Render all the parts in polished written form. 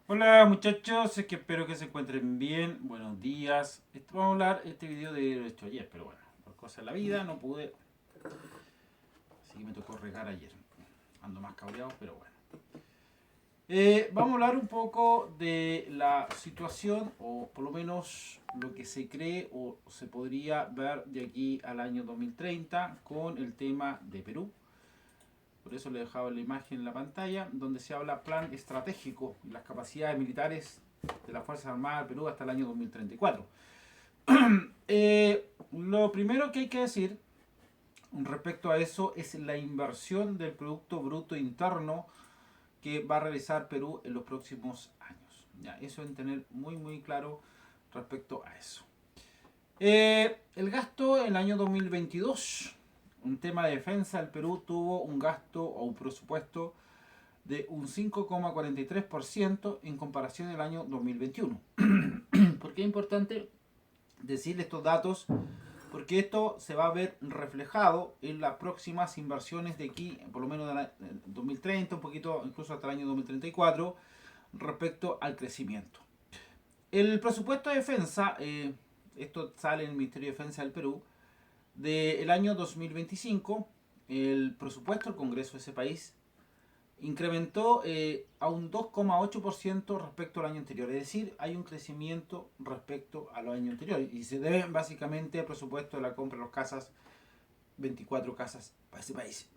Hola muchachos, es que espero que se encuentren bien. Buenos días. Vamos a hablar este video de lo hecho ayer, pero bueno, por cosas de la vida no pude, así que me tocó regar ayer. Ando más cabreado, pero bueno. Vamos a hablar un poco de la situación, o por lo menos lo que se cree o se podría ver de aquí al año 2030 con el tema de Perú. Por eso le he dejado la imagen en la pantalla, donde se habla plan estratégico y las capacidades militares de las Fuerzas Armadas de Perú hasta el año 2034. Lo primero que hay que decir respecto a eso es la inversión del Producto Bruto Interno que va a realizar Perú en los próximos años. Ya, eso en tener muy claro respecto a eso. El gasto en el año 2022, un tema de defensa, el Perú tuvo un gasto o un presupuesto de un 5,43% en comparación al año 2021. ¿Por qué es importante decirle estos datos? Porque esto se va a ver reflejado en las próximas inversiones de aquí, por lo menos de 2030, un poquito incluso hasta el año 2034, respecto al crecimiento. El presupuesto de defensa, esto sale en el Ministerio de Defensa del Perú, del año 2025, el presupuesto del Congreso de ese país incrementó a un 2,8% respecto al año anterior. Es decir, hay un crecimiento respecto al año anterior. Y se debe básicamente al presupuesto de la compra de las casas, 24 casas para ese país.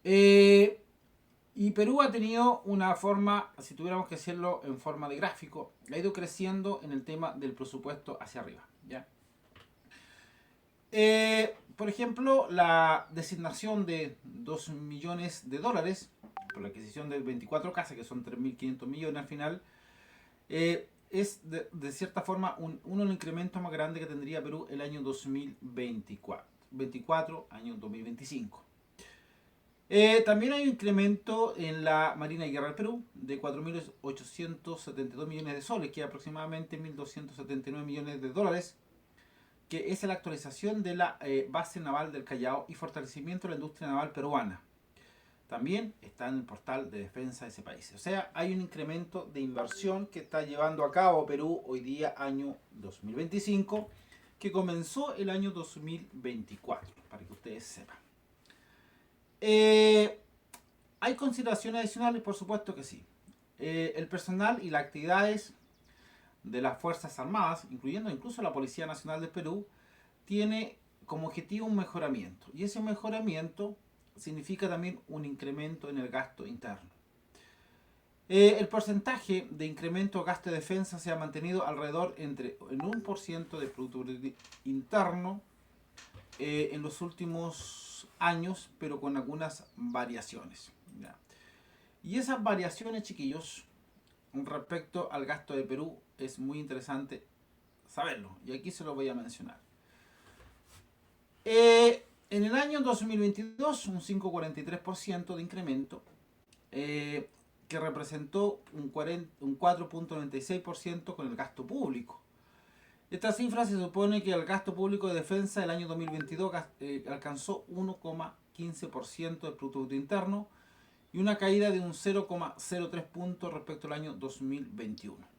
Eh, y Perú ha tenido una forma, si tuviéramos que decirlo en forma de gráfico, ha ido creciendo en el tema del presupuesto hacia arriba. ¿Ya? Por ejemplo, la designación de 2 millones de dólares por la adquisición de 24 casas, que son 3.500 millones al final, es de cierta forma un incremento más grande que tendría Perú el año 2024, 24, año 2025. También hay un incremento en la Marina de Guerra del Perú de 4.872 millones de soles, que es aproximadamente 1.279 millones de dólares, que es la actualización de la base naval del Callao y fortalecimiento de la industria naval peruana. También está en el portal de defensa de ese país. O sea, hay un incremento de inversión que está llevando a cabo Perú hoy día, año 2025, que comenzó el año 2024, para que ustedes sepan. Eh, ¿Hay consideraciones adicionales? Por supuesto que sí. El personal y las actividades de las Fuerzas Armadas, incluyendo incluso la Policía Nacional del Perú, tiene como objetivo un mejoramiento. Y ese mejoramiento significa también un incremento en el gasto interno. El porcentaje de incremento de gasto de defensa se ha mantenido alrededor entre el 1% del Producto Interno en los últimos años, pero con algunas variaciones. ¿Ya? Y esas variaciones, chiquillos, respecto al gasto de Perú, es muy interesante saberlo. Y aquí se lo voy a mencionar. En el año 2022, un 5,43% de incremento, que representó un 4,96% con el gasto público. Esta cifra se supone que el gasto público de defensa del año 2022 alcanzó 1,15% del Producto Interno y una caída de un 0,03 puntos respecto al año 2021.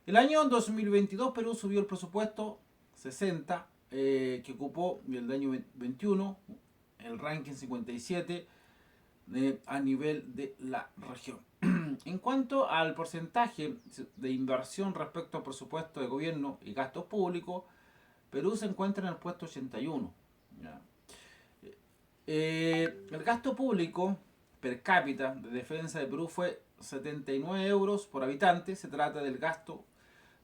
El año 2022 Perú subió el presupuesto 60, que ocupó el año 21, el ranking 57 a nivel de la región. En cuanto al porcentaje de inversión respecto al presupuesto de gobierno y gastos públicos, Perú se encuentra en el puesto 81. ¿Ya? El gasto público per cápita de defensa de Perú fue 79 euros por habitante. Se trata del gasto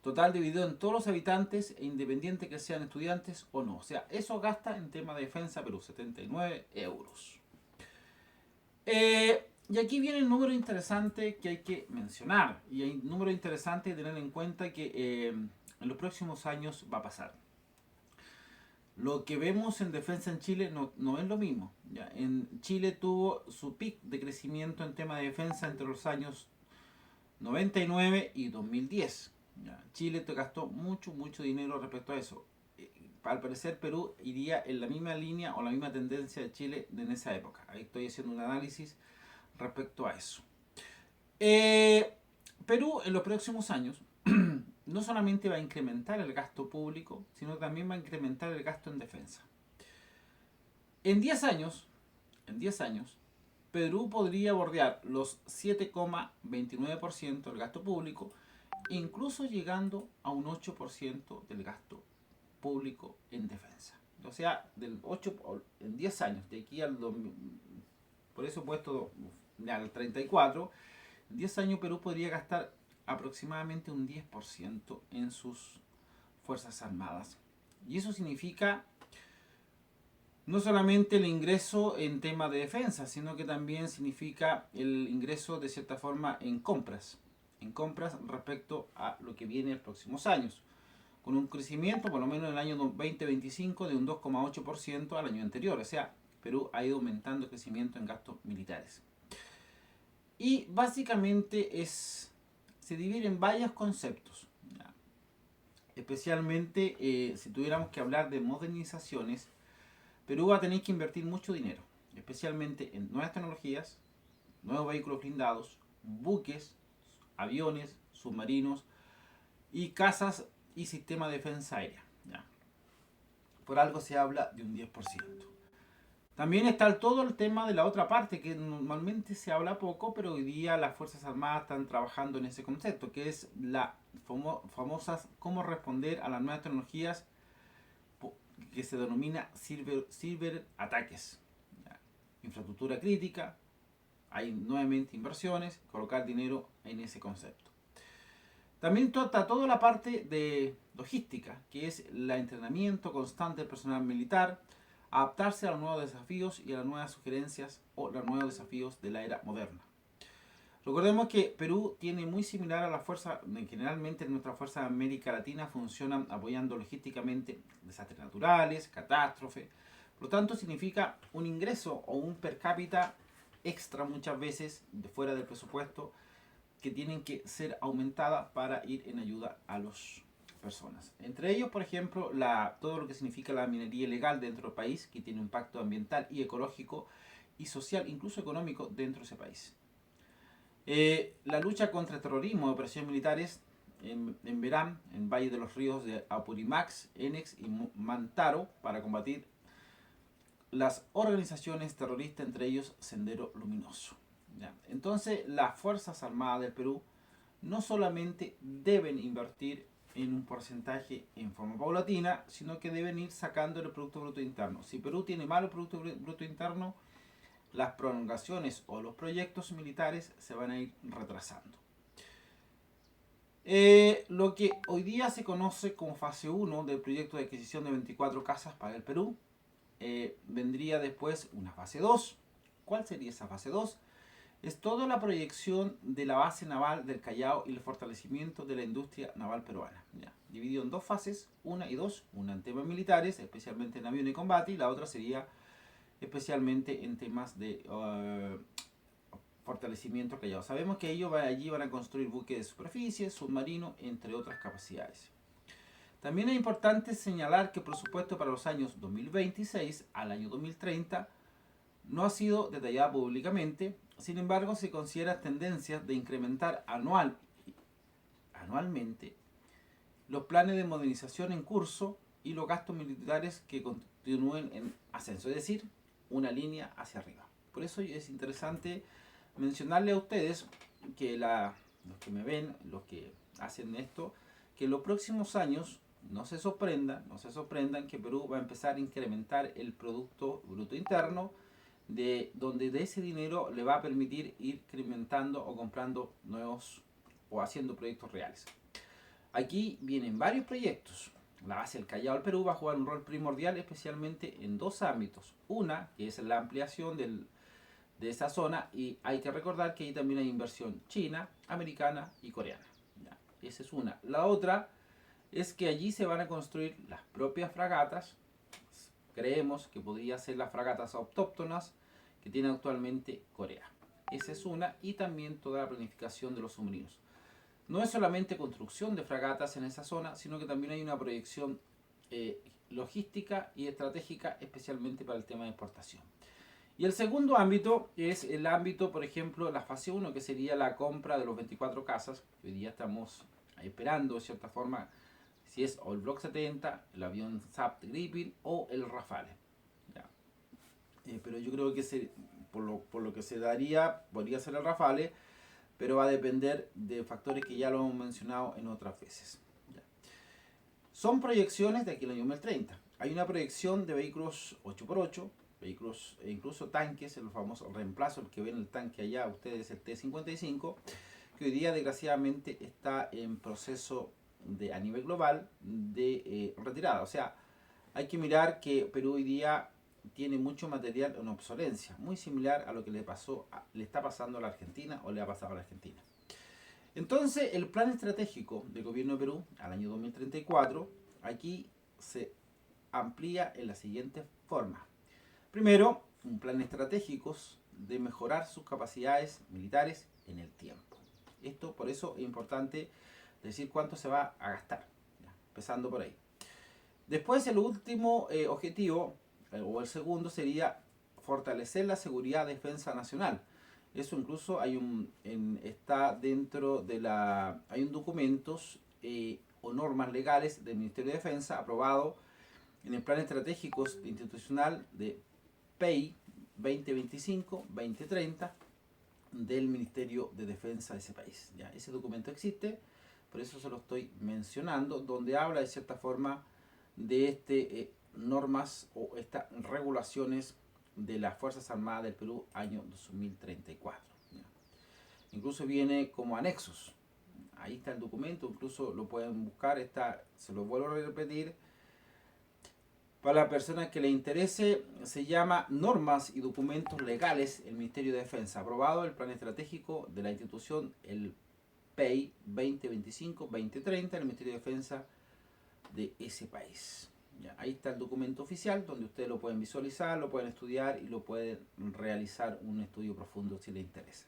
total dividido en todos los habitantes e independiente que sean estudiantes o no. O sea, eso gasta en tema de defensa Perú, 79 euros. Y aquí viene el número interesante que hay que mencionar. Y hay un número interesante de tener en cuenta que en los próximos años va a pasar. Lo que vemos en defensa en Chile no es lo mismo. ¿Ya? En Chile tuvo su pic de crecimiento en tema de defensa entre los años 99 y 2010. ¿Ya? Chile gastó mucho dinero respecto a eso. Al parecer Perú iría en la misma línea o la misma tendencia de Chile en esa época. Ahí estoy haciendo un análisis respecto a eso. Eh, Perú en los próximos años no solamente va a incrementar el gasto público, sino también va a incrementar el gasto en defensa. En 10 años, en 10 años, Perú podría bordear los 7,29% del gasto público, incluso llegando a un 8% del gasto público en defensa. O sea, del 8 en 10 años, de aquí al por eso he puesto al 34, en 10 años Perú podría gastar aproximadamente un 10% en sus Fuerzas Armadas. Y eso significa no solamente el ingreso en tema de defensa, sino que también significa el ingreso de cierta forma en compras respecto a lo que viene en los próximos años, con un crecimiento por lo menos en el año 2025 de un 2,8% al año anterior. O sea, Perú ha ido aumentando el crecimiento en gastos militares. Y básicamente se divide en varios conceptos. ¿Ya? Especialmente si tuviéramos que hablar de modernizaciones, Perú va a tener que invertir mucho dinero, especialmente en nuevas tecnologías, nuevos vehículos blindados, buques, aviones, submarinos y casas y sistema de defensa aérea. ¿Ya? Por algo se habla de un 10%. También está todo el tema de la otra parte, que normalmente se habla poco, pero hoy día las Fuerzas Armadas están trabajando en ese concepto, que es la famosas cómo responder a las nuevas tecnologías que se denomina ciberataques. Infraestructura crítica, hay nuevamente inversiones, colocar dinero en ese concepto. También trata toda la parte de logística, que es el entrenamiento constante del personal militar, adaptarse a los nuevos desafíos y a las nuevas sugerencias o los nuevos desafíos de la era moderna. Recordemos que Perú tiene muy similar a la fuerza, generalmente nuestras fuerzas de América Latina funcionan apoyando logísticamente desastres naturales, catástrofes. Por lo tanto, significa un ingreso o un per cápita extra muchas veces de fuera del presupuesto que tienen que ser aumentadas para ir en ayuda a las personas. Entre ellos, por ejemplo, todo lo que significa la minería ilegal dentro del país, que tiene un impacto ambiental y ecológico y social, incluso económico, dentro de ese país. La lucha contra el terrorismo, operaciones militares en Verán, en Valle de los Ríos de Apurimax, Enex y Mantaro para combatir las organizaciones terroristas, entre ellos Sendero Luminoso. ¿Ya? Entonces, las Fuerzas Armadas del Perú no solamente deben invertir en un porcentaje en forma paulatina, sino que deben ir sacando el Producto Bruto Interno. Si Perú tiene malo Producto Bruto Interno, las prolongaciones o los proyectos militares se van a ir retrasando. Lo que hoy día se conoce como fase 1 del proyecto de adquisición de 24 casas para el Perú, vendría después una fase 2. ¿Cuál sería esa fase 2? Es toda la proyección de la base naval del Callao y el fortalecimiento de la industria naval peruana. ¿Ya? Dividido en dos fases, una y dos, una en temas militares, especialmente en avión y combate, y la otra sería especialmente en temas de fortalecimiento Callao. Sabemos que ellos allí van a construir buques de superficie, submarinos, entre otras capacidades. También es importante señalar que el presupuesto para los años 2026 al año 2030 no ha sido detallado públicamente, sin embargo se considera tendencias de incrementar anualmente los planes de modernización en curso y los gastos militares que continúen en ascenso, es decir, una línea hacia arriba. Por eso es interesante mencionarle a ustedes que los que me ven, los que hacen esto, que en los próximos años no se sorprendan que Perú va a empezar a incrementar el Producto Bruto Interno, donde de ese dinero le va a permitir ir incrementando o comprando nuevos o haciendo proyectos reales. Aquí vienen varios proyectos. La base del Callao del Perú va a jugar un rol primordial especialmente en dos ámbitos. Una, que es la ampliación de esa zona, y hay que recordar que ahí también hay inversión china, americana y coreana. ¿Ya? Esa es una. La otra es que allí se van a construir las propias fragatas. Creemos que podría ser las fragatas autóctonas que tiene actualmente Corea. Esa es una, y también toda la planificación de los submarinos. No es solamente construcción de fragatas en esa zona, sino que también hay una proyección logística y estratégica, especialmente para el tema de exportación. Y el segundo ámbito es el ámbito, por ejemplo, la fase 1, que sería la compra de los 24 casas. Hoy día estamos esperando, de cierta forma, si es o el Block 70, el avión SAP Gripen o el Rafale. ¿Ya? Pero yo creo que por lo que se daría, podría ser el Rafale, pero va a depender de factores que ya lo hemos mencionado en otras veces. ¿Ya? Son proyecciones de aquí al año 2030. Hay una proyección de vehículos 8x8, vehículos e incluso tanques, el famoso reemplazo, el que ven el tanque allá, ustedes el T-55, que hoy día desgraciadamente está en proceso a nivel global de retirada. O sea, hay que mirar que Perú hoy día tiene mucho material en obsolencia, muy similar a lo que le está pasando a la Argentina o le ha pasado a la Argentina. Entonces, el plan estratégico del gobierno de Perú al año 2034, aquí se amplía en la siguiente forma. Primero, un plan estratégico de mejorar sus capacidades militares en el tiempo. Esto, por eso es importante decir cuánto se va a gastar, ¿ya? Empezando por ahí. Después, el último objetivo, o el segundo, sería fortalecer la seguridad y defensa nacional. Eso incluso está dentro de hay un documentos o normas legales del Ministerio de Defensa aprobado en el Plan Estratégico Institucional de PEI 2025-2030 del Ministerio de Defensa de ese país. ¿Ya? Ese documento existe, por eso se lo estoy mencionando, donde habla de cierta forma de normas o estas regulaciones de las Fuerzas Armadas del Perú año 2034. ¿Ya? Incluso viene como anexos. Ahí está el documento, incluso lo pueden buscar, se lo vuelvo a repetir. Para la persona que le interese, se llama Normas y Documentos Legales del Ministerio de Defensa. Aprobado el plan estratégico de la institución, el PEI 2025-2030, del Ministerio de Defensa de ese país. Ya, ahí está el documento oficial, donde ustedes lo pueden visualizar, lo pueden estudiar y lo pueden realizar un estudio profundo si les interesa.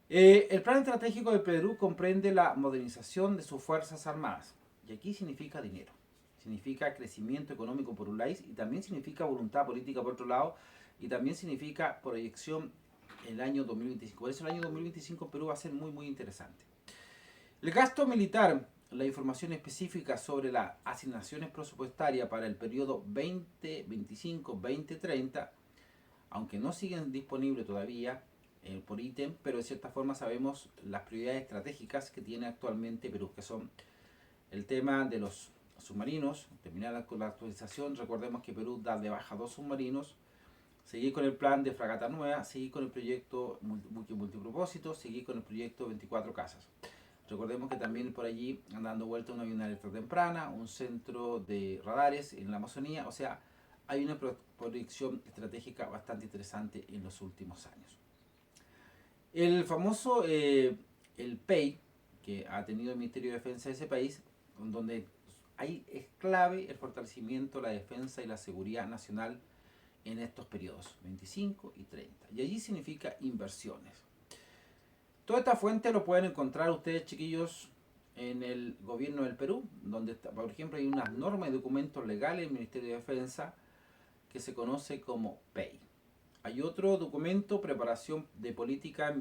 El plan estratégico de Perú comprende la modernización de sus Fuerzas Armadas. Y aquí significa dinero. Significa crecimiento económico por un lado y también significa voluntad política por otro lado y también significa proyección el año 2025. Por eso el año 2025 en Perú va a ser muy muy interesante. El gasto militar, la información específica sobre las asignaciones presupuestarias para el periodo 2025-2030, aunque no siguen disponibles todavía por ítem, pero de cierta forma sabemos las prioridades estratégicas que tiene actualmente Perú, que son el tema de los submarinos, terminar con la actualización. Recordemos que Perú da de baja 2 submarinos, seguir con el plan de fragata nueva, seguir con el proyecto multipropósito, seguir con el proyecto 24 casas. Recordemos que también por allí anda dando vuelta una avioneta alerta temprana, un centro de radares en la Amazonía, o sea, hay una proyección estratégica bastante interesante en los últimos años. El famoso el PEI, que ha tenido el Ministerio de Defensa de ese país, donde ahí es clave el fortalecimiento, la defensa y la seguridad nacional en estos periodos, 25 y 30. Y allí significa inversiones. Toda esta fuente lo pueden encontrar ustedes, chiquillos, en el gobierno del Perú, donde, por ejemplo, hay unas normas y documentos legales del Ministerio de Defensa que se conoce como PEI. Hay otro documento, preparación de política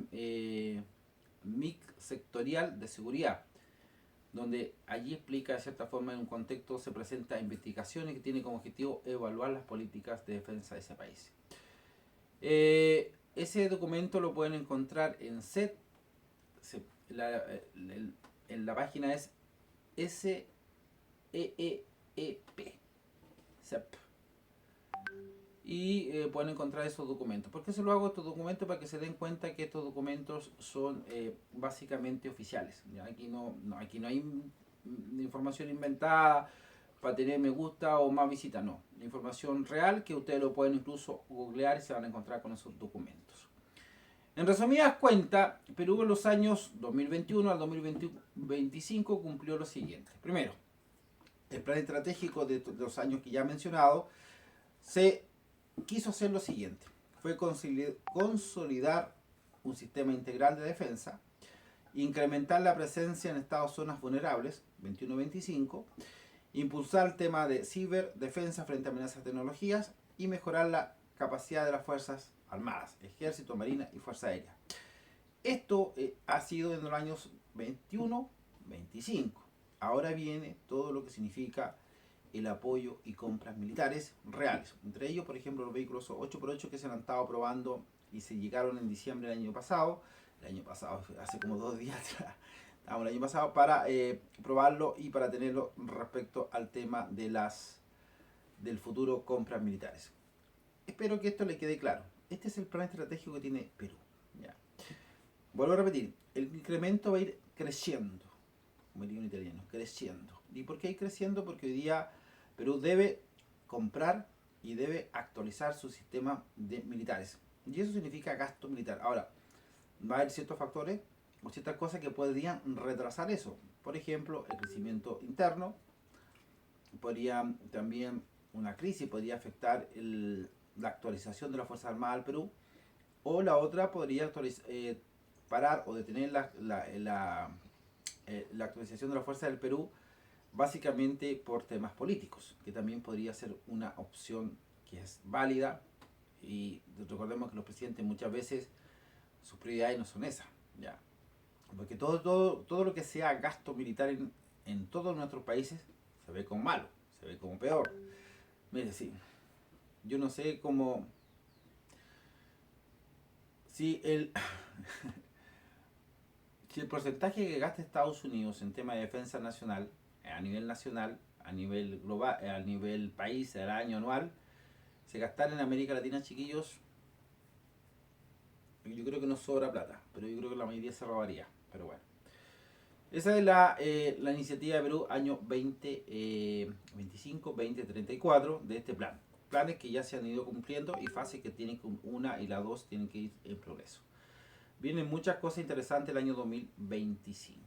MIC sectorial de seguridad, donde allí explica de cierta forma en un contexto se presenta investigaciones que tienen como objetivo evaluar las políticas de defensa de ese país. Ese documento lo pueden encontrar en SET, en la página es SEEEP, SEP. Y pueden encontrar esos documentos. ¿Por qué se lo hago estos documentos? Para que se den cuenta que estos documentos son básicamente oficiales. ¿Ya? Aquí no hay información inventada para tener me gusta o más visitas, no. Información real que ustedes lo pueden incluso googlear y se van a encontrar con esos documentos. En resumidas cuentas, Perú en los años 2021 al 2025 cumplió lo siguiente. Primero, el plan estratégico de los años que ya he mencionado se quiso hacer lo siguiente. Fue consolidar un sistema integral de defensa, incrementar la presencia en estados zonas vulnerables, 21-25, impulsar el tema de ciberdefensa frente a amenazas de tecnologías y mejorar la capacidad de las Fuerzas Armadas, Ejército, Marina y Fuerza Aérea. Esto ha sido en los años 21, 25. Ahora viene todo lo que significa el apoyo y compras militares reales. Entre ellos, por ejemplo, los vehículos 8x8 que se han estado probando y se llegaron en diciembre del año pasado. El año pasado, hace como 2 días atrás, el año pasado, para probarlo y para tenerlo respecto al tema de del futuro compras militares. Espero que esto le quede claro. Este es el plan estratégico que tiene Perú. ¿Ya? Vuelvo a repetir, el incremento va a ir creciendo, como diría un italiano, creciendo. ¿Y por qué ir creciendo? Porque hoy día Perú debe comprar y debe actualizar su sistema de militares. Y eso significa gasto militar. Ahora, va a haber ciertos factores o ciertas cosas que podrían retrasar eso. Por ejemplo, el crecimiento interno. Podría también una crisis podría afectar la actualización de las Fuerzas Armadas del Perú. O la otra podría parar o detener la actualización de las fuerzas del Perú básicamente por temas políticos, que también podría ser una opción que es válida. Y recordemos que los presidentes muchas veces sus prioridades no son esas, ¿ya? Porque todo lo que sea gasto militar en todos nuestros países se ve como malo, se ve como peor. Mire, sí, yo no sé cómo... Si el, si el porcentaje que gasta Estados Unidos en tema de defensa nacional, a nivel global, a nivel país, al año anual, se gastara en América Latina, chiquillos, yo creo que no sobra plata, pero yo creo que la mayoría se robaría. Pero bueno. Esa es la iniciativa de Perú año 2025-2034 de este plan. Planes que ya se han ido cumpliendo y fases que tienen que una y la dos tienen que ir en progreso. Vienen muchas cosas interesantes el año 2025.